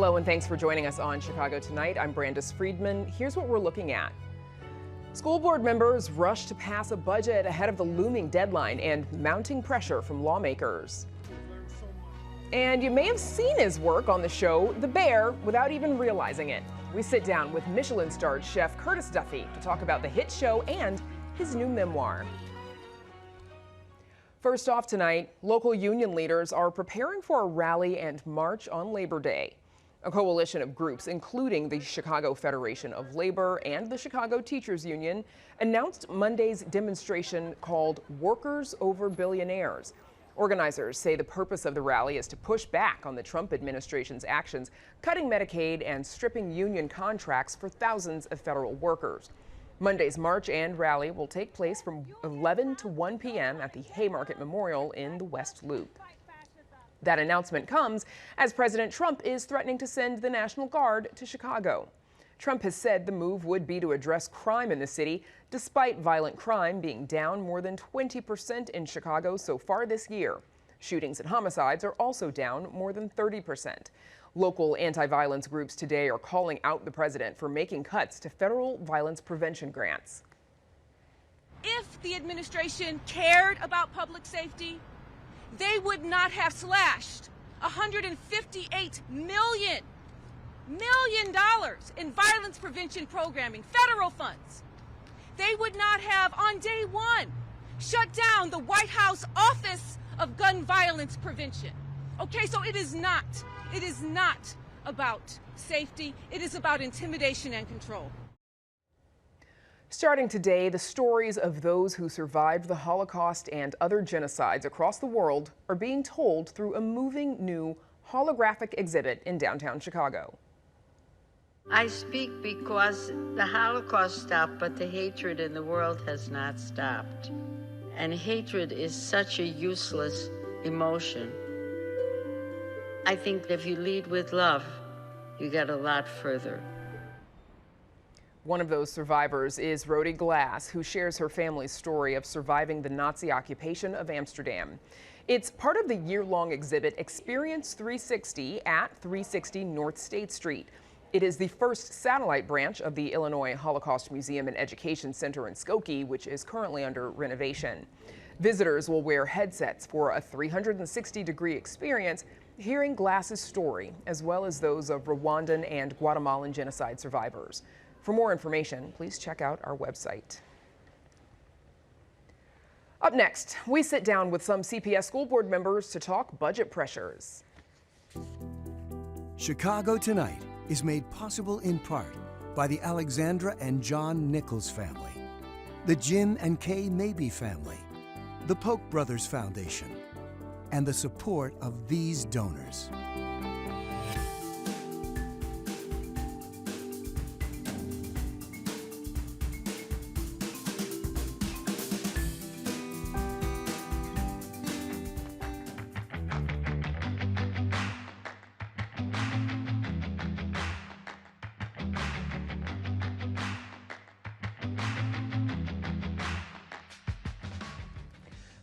Hello and thanks for joining us on Chicago Tonight. I'm Brandis Friedman. Here's what we're looking at. School board members rush to pass a budget ahead of the looming deadline and mounting pressure from lawmakers. And you may have seen his work on the show The Bear without even realizing it. We sit down with Michelin-starred chef Curtis Duffy to talk about the hit show and his new memoir. First off tonight, local union leaders are preparing for a rally and march on Labor Day. A coalition of groups, including the Chicago Federation of Labor and the Chicago Teachers Union, announced Monday's demonstration called Workers Over Billionaires. Organizers say the purpose of the rally is to push back on the Trump administration's actions, cutting Medicaid and stripping union contracts for thousands of federal workers. Monday's march and rally will take place from 11 to 1 p.m. at the Haymarket Memorial in the West Loop. That announcement comes as President Trump is threatening to send the National Guard to Chicago. Trump has said the move would be to address crime in the city, despite violent crime being down more than 20% in Chicago so far this year. Shootings and homicides are also down more than 30%. Local anti-violence groups today are calling out the president for making cuts to federal violence prevention grants. If the administration cared about public safety, they would not have slashed $158 million in violence prevention programming, federal funds. They would not have, on day one, shut down the White House Office of Gun Violence Prevention. Okay, so it is not about safety. It is about intimidation and control. Starting today, the stories of those who survived the Holocaust and other genocides across the world are being told through a moving new holographic exhibit in downtown Chicago. I speak because the Holocaust stopped, but the hatred in the world has not stopped. And hatred is such a useless emotion. I think if you lead with love, you get a lot further. One of those survivors is Rhody Glass, who shares her family's story of surviving the Nazi occupation of Amsterdam. It's part of the year-long exhibit Experience 360 at 360 North State Street. It is the first satellite branch of the Illinois Holocaust Museum and Education Center in Skokie, which is currently under renovation. Visitors will wear headsets for a 360-degree experience, hearing Glass's story, as well as those of Rwandan and Guatemalan genocide survivors. For more information, please check out our website. Up next, we sit down with some CPS school board members to talk budget pressures. Chicago Tonight is made possible in part by the Alexandra and John Nichols family, the Jim and Kay Mabee family, the Polk Brothers Foundation, and the support of these donors.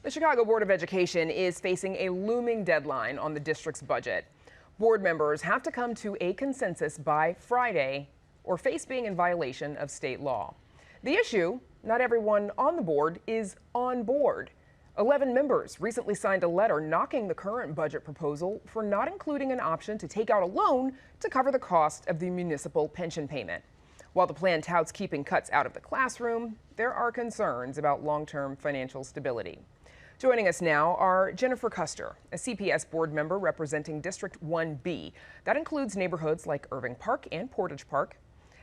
The Chicago Board of Education is facing a looming deadline on the district's budget. Board members have to come to a consensus by Friday or face being in violation of state law. The issue, not everyone on the board is on board. 11 members recently signed a letter knocking the current budget proposal for not including an option to take out a loan to cover the cost of the municipal pension payment. While the plan touts keeping cuts out of the classroom, there are concerns about long-term financial stability. Joining us now are Jennifer Custer, a CPS board member representing District 1B. That includes neighborhoods like Irving Park and Portage Park,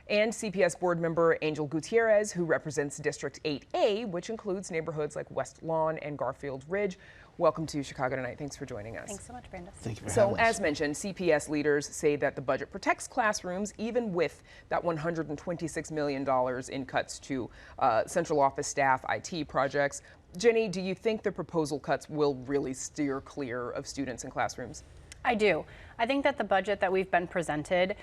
and CPS board member Angel Gutierrez, who represents District 8A, which includes neighborhoods like West Lawn and Garfield Ridge. Welcome to Chicago Tonight. Thanks for joining us. Thanks so much, Brandis. Thank you for having us. So, as mentioned, CPS leaders say that the budget protects classrooms even with that $126 million in cuts to central office staff, IT projects. Jenny, do you think the proposal cuts will really steer clear of students in classrooms? I do. I think that the budget that we've been presented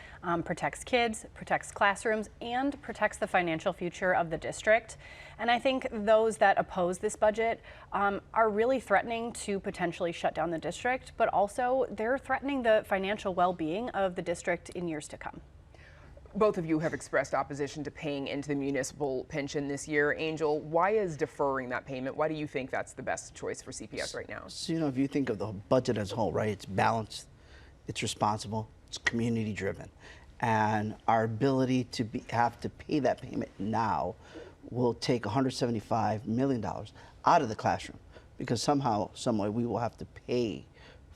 protects kids, protects classrooms, and protects the financial future of the district. And I think those that oppose this budget are really threatening to potentially shut down the district, but also they're threatening the financial well-being of the district in years to come. Both of you have expressed opposition to paying into the municipal pension this year. Angel, why is deferring that payment? Why do you think that's the best choice for CPS right now? So, if you think of the budget as a whole, right, it's balanced, it's responsible, it's community driven. And our ability to have to pay that payment now will take $175 million out of the classroom, because somehow, some way, we will have to pay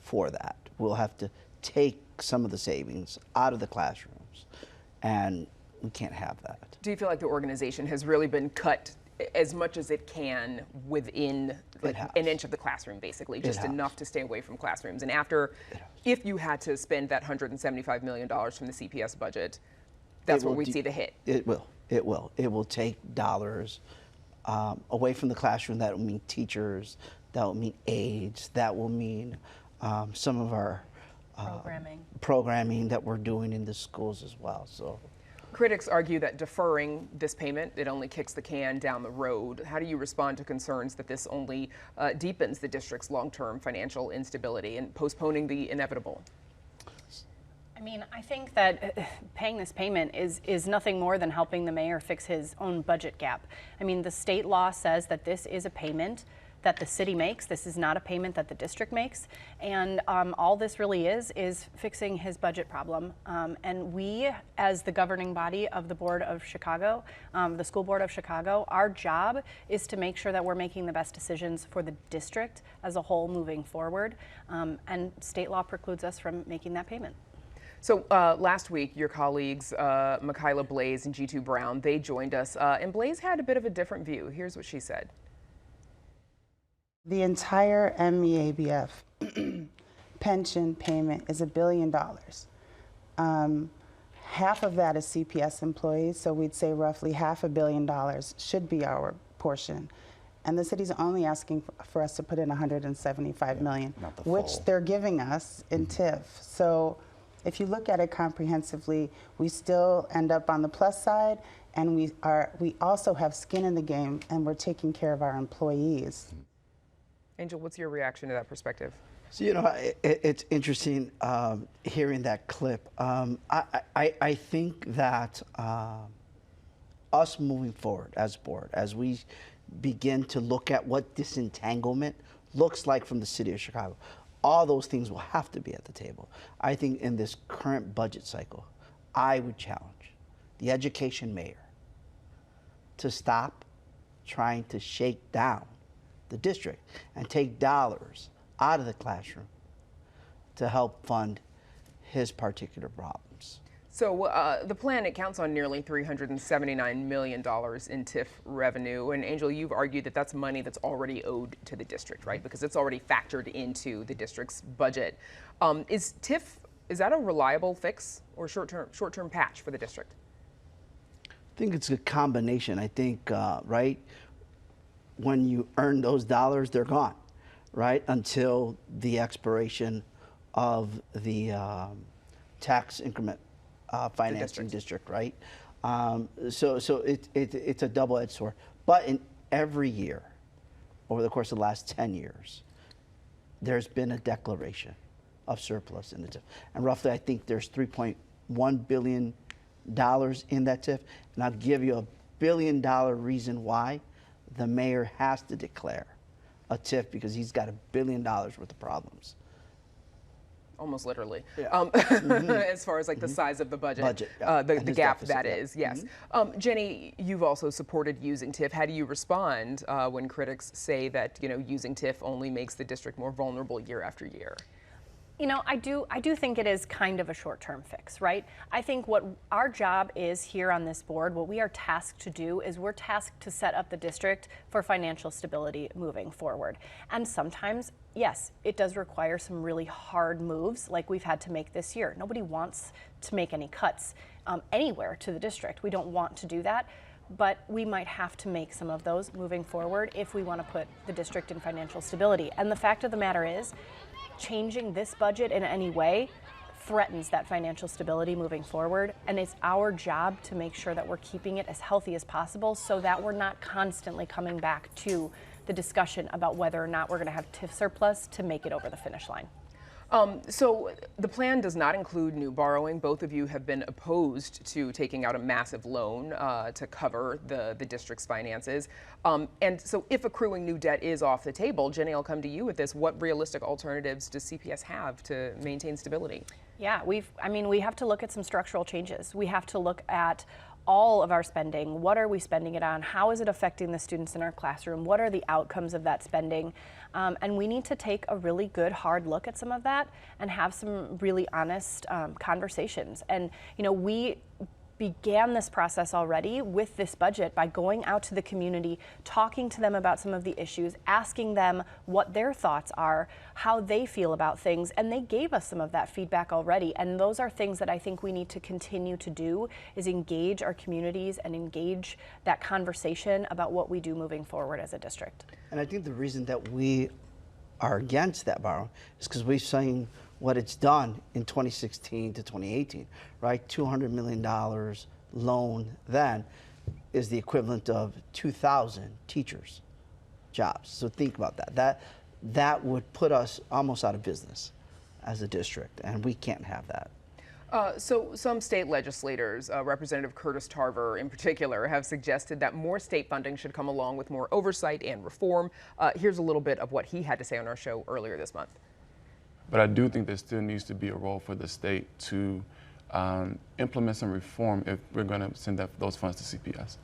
for that. We'll have to take some of the savings out of the classrooms, and we can't have that. Do you feel like the organization has really been cut as much as it can within like an inch of the classroom, basically, just enough to stay away from classrooms? And after, if you had to spend that $175 million from the CPS budget, that's where we'd see the hit. It will. It will. It will take dollars away from the classroom. That will mean teachers. That will mean aides. That will mean some of our programming that we're doing in the schools as well. So, critics argue that deferring this payment, it only kicks the can down the road. How do you respond to concerns that this only deepens the district's long-term financial instability and postponing the inevitable? I mean, I think that paying this payment is nothing more than helping the mayor fix his own budget gap. I mean, the state law says that this is a payment that the city makes. This is not a payment that the district makes. And all this really is fixing his budget problem. And we, as the governing body of the Board of Chicago, the School Board of Chicago, our job is to make sure that we're making the best decisions for the district as a whole moving forward. And state law precludes us from making that payment. So last week, your colleagues, Michaela Blaze and G2 Brown, they joined us. And Blaze had a bit of a different view. Here's what she said. The entire MEABF pension payment is $1 billion. Half of that is CPS employees, so we'd say roughly $500 million should be our portion. And the city's only asking for us to put in $175 million, which they're giving us in TIF. So if you look at it comprehensively, we still end up on the plus side, and we also have skin in the game, and we're taking care of our employees. Angel, what's your reaction to that perspective? So, it's interesting hearing that clip. I think that us moving forward as a board, as we begin to look at what disentanglement looks like from the city of Chicago, all those things will have to be at the table. I think in this current budget cycle, I would challenge the education mayor to stop trying to shake down the district and take dollars out of the classroom to help fund his particular problems. So the plan, it counts on nearly $379 million in TIF revenue. And Angel, you've argued that that's money that's already owed to the district, right? Because it's already factored into the district's budget. Is TIF, is that a reliable fix or short-term patch for the district? I think it's a combination. I think, right, when you earn those dollars, they're gone, right, until the expiration of the tax increment financing district, right? So it's a double-edged sword. But in every year, over the course of the last 10 years, there's been a declaration of surplus in the TIF. And roughly, I think there's $3.1 billion in that TIF. And I'll give you $1 billion reason why the mayor has to declare a TIF, because he's got $1 billion worth of problems. Almost literally, yeah. As far as like the size of the budget, the gap deficit, that is, yes. Jenny, you've also supported using TIF. How do you respond when critics say that using TIF only makes the district more vulnerable year after year? I do think it is kind of a short-term fix, right? I think what our job is here on this board, what we are tasked to do is we're tasked to set up the district for financial stability moving forward. And sometimes, yes, it does require some really hard moves like we've had to make this year. Nobody wants to make any cuts anywhere to the district. We don't want to do that, but we might have to make some of those moving forward if we want to put the district in financial stability. And the fact of the matter is, changing this budget in any way threatens that financial stability moving forward, and it's our job to make sure that we're keeping it as healthy as possible so that we're not constantly coming back to the discussion about whether or not we're going to have TIF surplus to make it over the finish line. So the plan does not include new borrowing. Both of you have been opposed to taking out a massive loan to cover the district's finances. And so if accruing new debt is off the table, Jenny, I'll come to you with this. What realistic alternatives does CPS have to maintain stability? Yeah, we have to look at some structural changes. We have to look at all of our spending. What are we spending it on? How is it affecting the students in our classroom? What are the outcomes of that spending? And we need to take a really good, hard look at some of that and have some really honest conversations. And, we began this process already with this budget by going out to the community, talking to them about some of the issues, asking them what their thoughts are, how they feel about things, and they gave us some of that feedback already. And those are things that I think we need to continue to do, is engage our communities and engage that conversation about what we do moving forward as a district. And I think the reason that we are against that borrow is because we've seen what it's done in 2016 to 2018, right? $200 million loan then is the equivalent of 2,000 teachers' jobs. So think about that. That would put us almost out of business as a district, and we can't have that. So some state legislators, Representative Curtis Tarver in particular, have suggested that more state funding should come along with more oversight and reform. Here's a little bit of what he had to say on our show earlier this month. But I do think there still needs to be a role for the state to implement some reform if we're going to send those funds to CPS.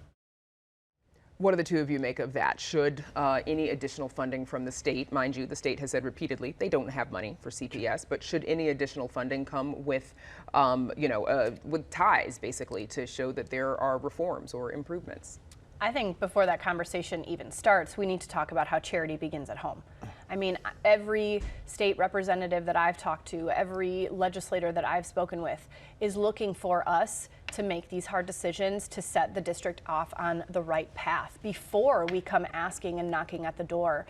What do the two of you make of that? Should any additional funding from the state, mind you, the state has said repeatedly they don't have money for CPS, but should any additional funding come with, with ties, basically, to show that there are reforms or improvements? I think before that conversation even starts, we need to talk about how charity begins at home. I mean, every state representative that I've talked to, every legislator that I've spoken with is looking for us to make these hard decisions to set the district off on the right path before we come asking and knocking at the door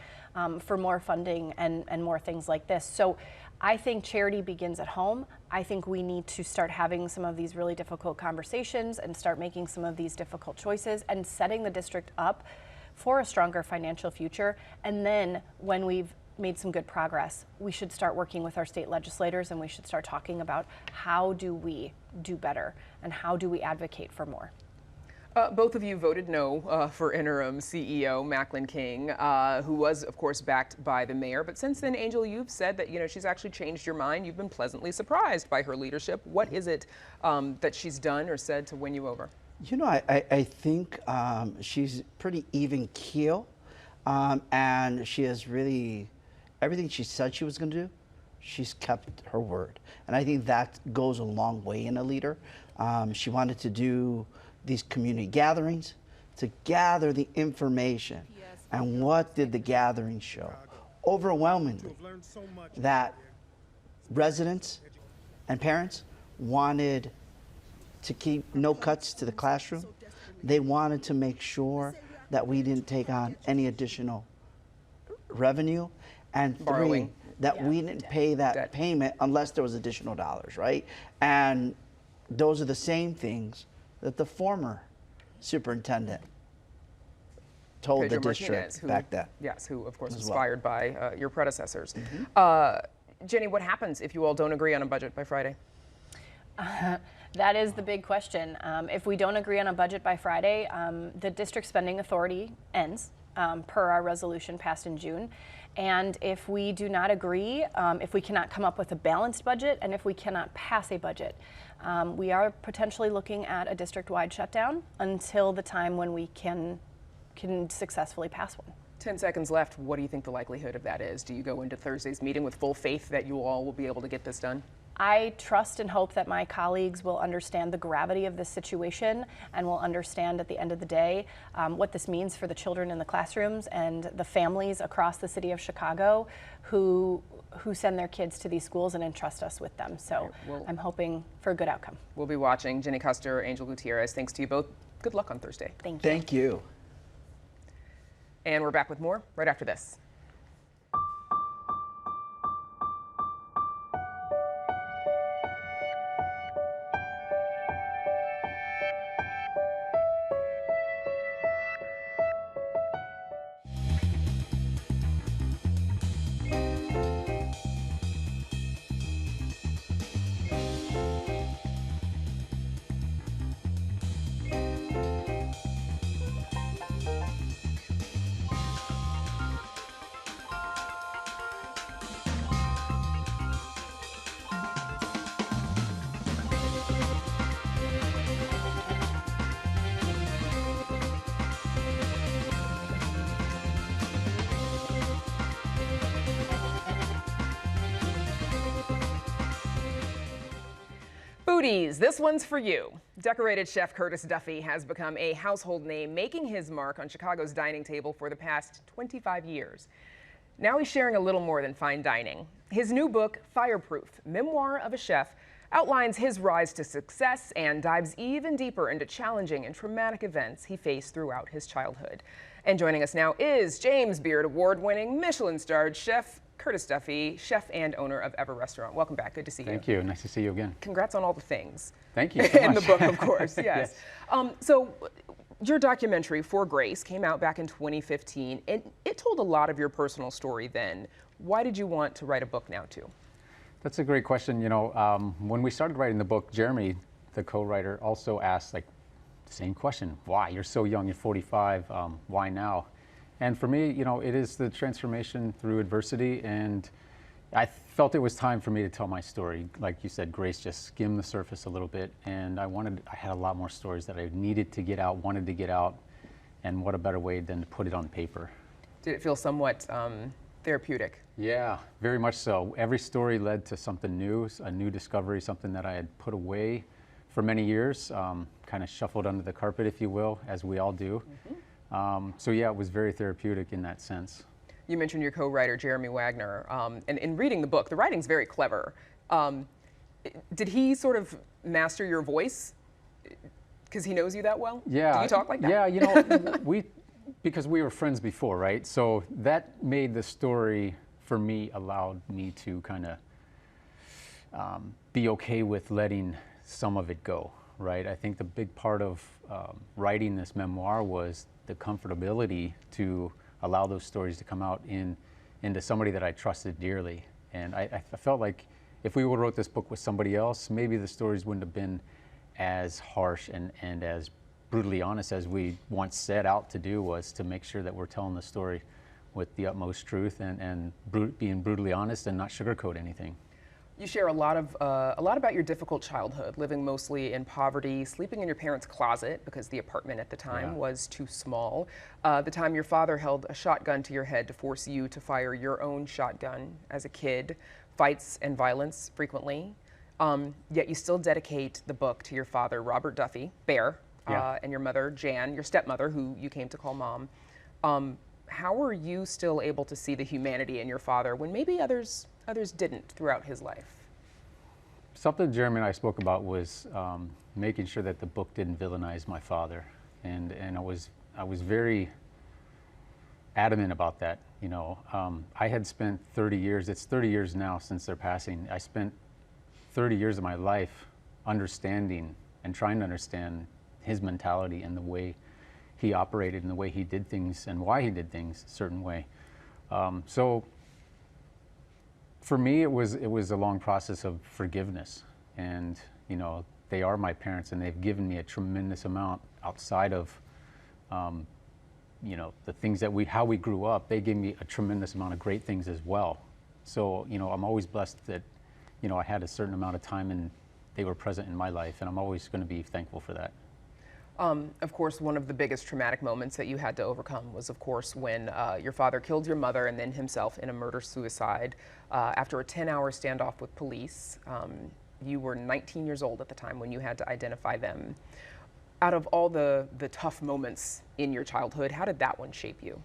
for more funding and more things like this. So I think charity begins at home. I think we need to start having some of these really difficult conversations and start making some of these difficult choices and setting the district up for a stronger financial future. And then when we've made some good progress, we should start working with our state legislators and we should start talking about how do we do better and how do we advocate for more. Both of you voted no for interim CEO Macklin King, who was, of course, backed by the mayor. But since then, Angel, you've said that she's actually changed your mind. You've been pleasantly surprised by her leadership. What is it that she's done or said to win you over? I think she's pretty even keel, and she has really everything she said she was going to do. She's kept her word, and I think that goes a long way in a leader. She wanted to do these community gatherings to gather the information. And what did the gathering show? Overwhelmingly, that residents and parents wanted to keep no cuts to the classroom. They wanted to make sure that we didn't take on any additional revenue. And borrowing. That we didn't pay that payment unless there was additional dollars, right? And those are the same things that the former superintendent told Pedro the district Martinez, back then. Yes, who of course was well. fired by your predecessors. Jenny, what happens if you all don't agree on a budget by Friday? That is the big question. If we don't agree on a budget by Friday, the district spending authority ends per our resolution passed in June. And if we do not agree, if we cannot come up with a balanced budget, and if we cannot pass a budget, we are potentially looking at a district-wide shutdown until the time when we can successfully pass one. 10 seconds left. What do you think the likelihood of that is? Do you go into Thursday's meeting with full faith that you all will be able to get this done? I trust and hope that my colleagues will understand the gravity of this situation and will understand at the end of the day what this means for the children in the classrooms and the families across the city of Chicago who send their kids to these schools and entrust us with them. So I'm hoping for a good outcome. We'll be watching. Jenny Custer, Angel Gutierrez, thanks to you both. Good luck on Thursday. Thank you. Thank you. And we're back with more right after this. Foodies, this one's for you. Decorated chef Curtis Duffy has become a household name, making his mark on Chicago's dining table for the past 25 years. Now he's sharing a little more than fine dining. His new book, Fireproof, Memoir of a Chef, outlines his rise to success and dives even deeper into challenging and traumatic events he faced throughout his childhood. And joining us now is James Beard Award-winning, Michelin-starred chef Curtis Duffy, chef and owner of Ever Restaurant. Welcome back. Good to see you. Thank you. Nice to see you again. Congrats on all the things. Thank you so And much. the book, of course, yes. Yes. So your documentary, For Grace, came out back in 2015. It told a lot of your personal story then. Why did you want to write a book now, too? That's a great question. You know, when we started writing the book, Jeremy, the co-writer, also asked like the same question. Why? You're so young, you're 45, why now? And for me, you know, it is the transformation through adversity, and I felt it was time for me to tell my story. Like you said, Grace just skimmed the surface a little bit, and I had a lot more stories that I needed to get out, wanted to get out, and what a better way than to put it on paper. Did it feel somewhat therapeutic? Yeah, very much so. Every story led to something new, a new discovery, something that I had put away for many years, kind of shuffled under the carpet, if you will, as we all do. So yeah, it was very therapeutic in that sense. You mentioned your co-writer, Jeremy Wagner, and in reading the book, the writing's very clever. Did he sort of master your voice because he knows you that well? Yeah. Do you talk like that? Yeah, you know, because we were friends before, right? So that made the story, for me, allowed me to kind of be okay with letting some of it go, right? I think the big part of writing this memoir was the comfortability to allow those stories to come out into somebody that I trusted dearly. And I felt like if we would have wrote this book with somebody else, maybe the stories wouldn't have been as harsh and as brutally honest as we once set out to do, was to make sure that we're telling the story with the utmost truth and being brutally honest and not sugarcoat anything. You share a lot about your difficult childhood, living mostly in poverty, sleeping in your parents' closet because the apartment at the time was too small. The time your father held a shotgun to your head to force you to fire your own shotgun as a kid, fights and violence frequently. Yet you still dedicate the book to your father, Robert Duffy, Bear, and your mother, Jan, your stepmother, who you came to call mom. How are you still able to see the humanity in your father when maybe others didn't throughout his life? Something Jeremy and I spoke about was making sure that the book didn't villainize my father, and I was very adamant about that. You know, I had spent 30 years. It's 30 years now since their passing. I spent 30 years of my life understanding and trying to understand his mentality and the way he operated and the way he did things and why he did things a certain way. So for me, it was a long process of forgiveness, and you know, they are my parents, and they've given me a tremendous amount outside of, you know, the things that how we grew up. They gave me a tremendous amount of great things as well. So you know, I'm always blessed that, you know, I had a certain amount of time and they were present in my life, and I'm always going to be thankful for that. Of course, one of the biggest traumatic moments that you had to overcome was, of course, when your father killed your mother and then himself in a murder-suicide after a 10-hour standoff with police. You were 19 years old at the time when you had to identify them. Out of all the tough moments in your childhood, how did that one shape you?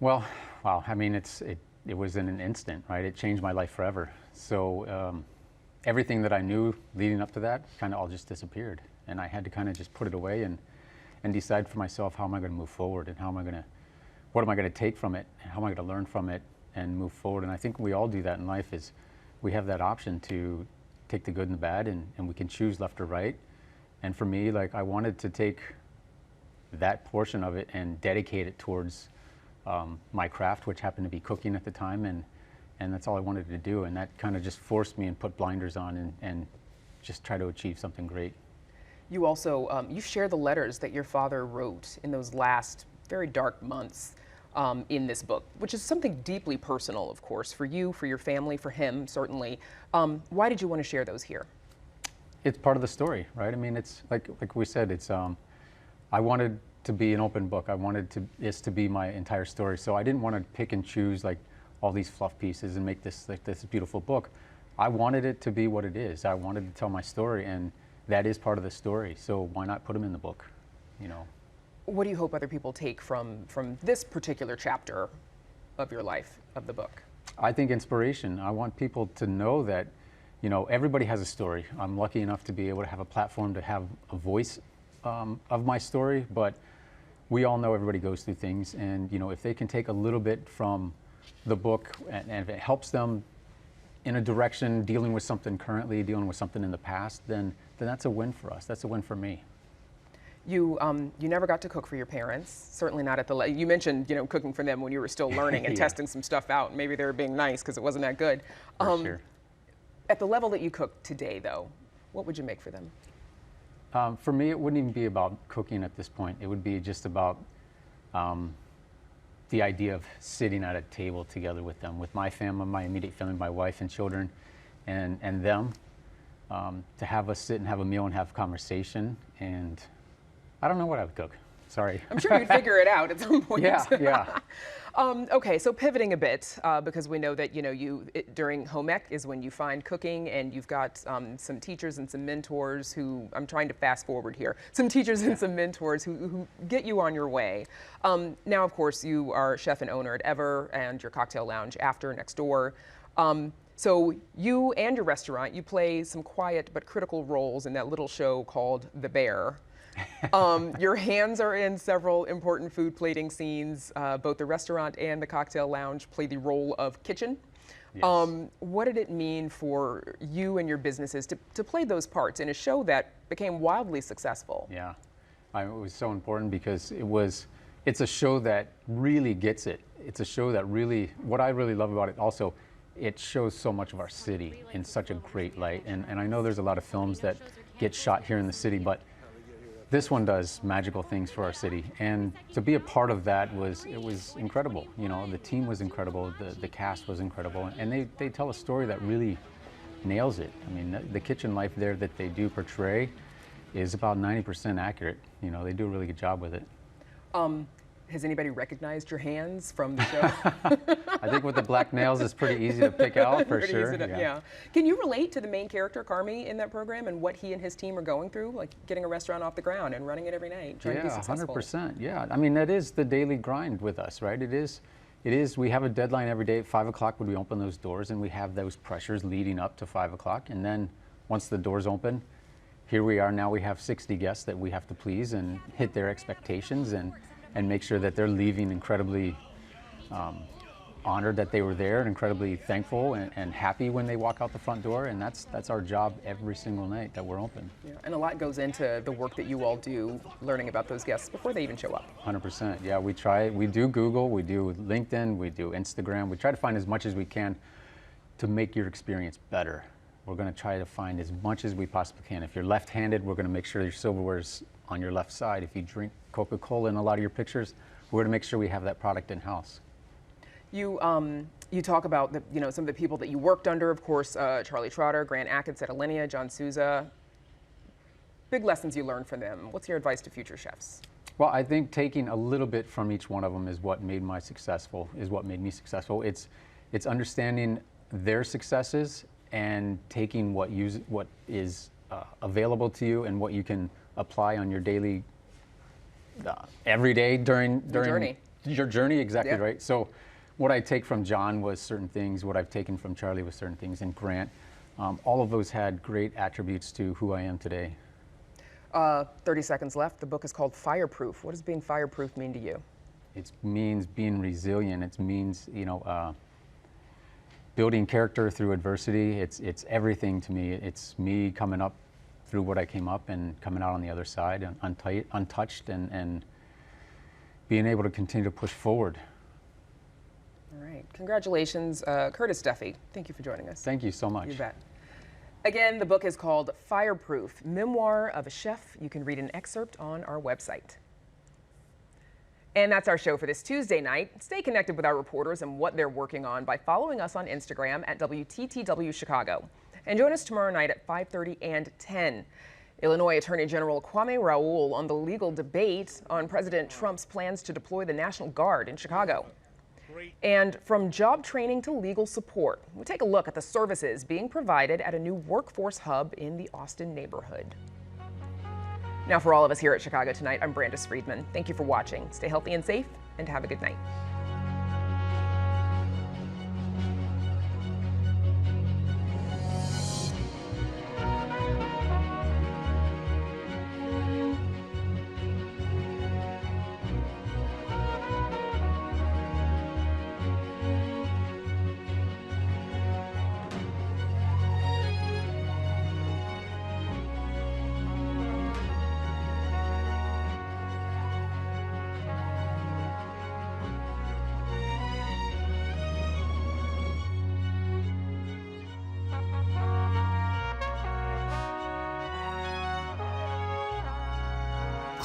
Well, wow. I mean, it was in an instant, right? It changed my life forever. So everything that I knew leading up to that kind of all just disappeared, and I had to kind of just put it away and decide for myself, how am I going to move forward, and what am I going to take from it, and how am I going to learn from it and move forward. And I think we all do that in life, is we have that option to take the good and the bad, and we can choose left or right. And for me, like, I wanted to take that portion of it and dedicate it towards my craft, which happened to be cooking at the time, and that's all I wanted to do. And that kind of just forced me and put blinders on and just try to achieve something great. You also, you share the letters that your father wrote in those last very dark months in this book, which is something deeply personal, of course, for you, for your family, for him, certainly. Why did you want to share those here? It's part of the story, right? I mean, it's like we said, it's, I wanted to be an open book. I wanted this to be my entire story. So I didn't want to pick and choose like all these fluff pieces and make this like this beautiful book. I wanted it to be what it is. I wanted to tell my story, and that is part of the story. So why not put them in the book, you know? What do you hope other people take from this particular chapter of your life, of the book? I think inspiration. I want people to know that, you know, everybody has a story. I'm lucky enough to be able to have a platform to have a voice of my story, but we all know everybody goes through things, and you know, if they can take a little bit from the book and if it helps them in a direction dealing with something currently, dealing with something in the past, then that's a win for us. That's a win for me. You never got to cook for your parents, certainly not at the you mentioned, you know, cooking for them when you were still learning and Yeah. testing some stuff out. Maybe they were being nice because it wasn't that good. For sure. At the level that you cook today, though, what would you make for them? For me, it wouldn't even be about cooking at this point. It would be just about the idea of sitting at a table together with them, with my family, my immediate family, my wife and children, and them, to have us sit and have a meal and have conversation. And I don't know what I would cook. Sorry. I'm sure you'd figure it out at some point. Yeah. Okay, so pivoting a bit, because we know that, you know, during home ec is when you find cooking, and you've got some teachers and some mentors who, I'm trying to fast forward here, some teachers and some mentors who get you on your way. Now, of course, you are chef and owner at Ever and your cocktail lounge After next door. So you and your restaurant, you play some quiet but critical roles in that little show called The Bear. Your hands are in several important food plating scenes. Both the restaurant and the cocktail lounge play the role of kitchen. Yes. What did it mean for you and your businesses to play those parts in a show that became wildly successful? Yeah, it was so important because it's a show that really gets it. It's a show that really, what I really love about it also, it shows so much of our city in such a great light. And I know there's a lot of films that get shot here in the city, but this one does magical things for our city, and to be a part of that was incredible. You know, the team was incredible, the cast was incredible, and they tell a story that really nails it. I mean, the kitchen life there that they do portray is about 90% accurate. You know, they do a really good job with it. Has anybody recognized your hands from the show? I think with the black nails, it's pretty easy to pick out for sure. Yeah. Can you relate to the main character, Carmi, in that program and what he and his team are going through, like getting a restaurant off the ground and running it every night, trying to be successful? 100%. Yeah, I mean, that is the daily grind with us, right? It is. We have a deadline every day at 5 o'clock when we open those doors, and we have those pressures leading up to 5 o'clock. And then once the doors open, here we are. Now we have 60 guests that we have to please and hit their expectations and make sure that they're leaving incredibly honored that they were there and incredibly thankful and happy when they walk out the front door. And that's our job every single night that we're open. Yeah, and a lot goes into the work that you all do, learning about those guests before they even show up. 100%. Yeah, we do Google, we do LinkedIn, we do Instagram. We try to find as much as we can to make your experience better. We're going to try to find as much as we possibly can. If you're left-handed, we're going to make sure your silverware's on your left side. If you drink Coca-Cola in a lot of your pictures, we're going to make sure we have that product in-house. You talk about some of the people that you worked under, of course, Charlie Trotter, Grant Achatz at Alinea, John Souza. Big lessons you learned from them. What's your advice to future chefs? Well, I think taking a little bit from each one of them is what made me successful. It's understanding their successes and taking what is available to you and what you can apply on your daily, every day during your journey. Exactly. Yeah. Right. So what I take from John was certain things. What I've taken from Charlie was certain things. And Grant, all of those had great attributes to who I am today. 30 seconds left. The book is called Fireproof. What does being fireproof mean to you? It means being resilient. It means, building character through adversity. It's everything to me. It's me coming up through what I came up and coming out on the other side and untouched and being able to continue to push forward. All right. Congratulations, Curtis Duffy. Thank you for joining us. Thank you so much. You bet. Again, the book is called Fireproof, Memoir of a Chef. You can read an excerpt on our website. And that's our show for this Tuesday night. Stay connected with our reporters and what they're working on by following us on Instagram at WTTW Chicago. And join us tomorrow night at 5:30 and 10. Illinois Attorney General Kwame Raoul on the legal debate on President Trump's plans to deploy the National Guard in Chicago. And from job training to legal support, we take a look at the services being provided at a new workforce hub in the Austin neighborhood. Now, for all of us here at Chicago Tonight, I'm Brandis Friedman. Thank you for watching. Stay healthy and safe, and have a good night.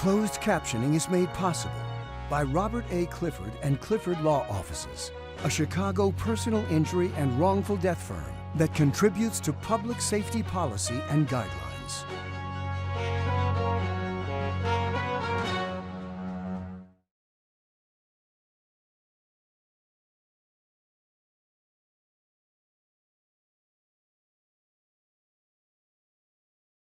Closed captioning is made possible by Robert A. Clifford and Clifford Law Offices, a Chicago personal injury and wrongful death firm that contributes to public safety policy and guidelines.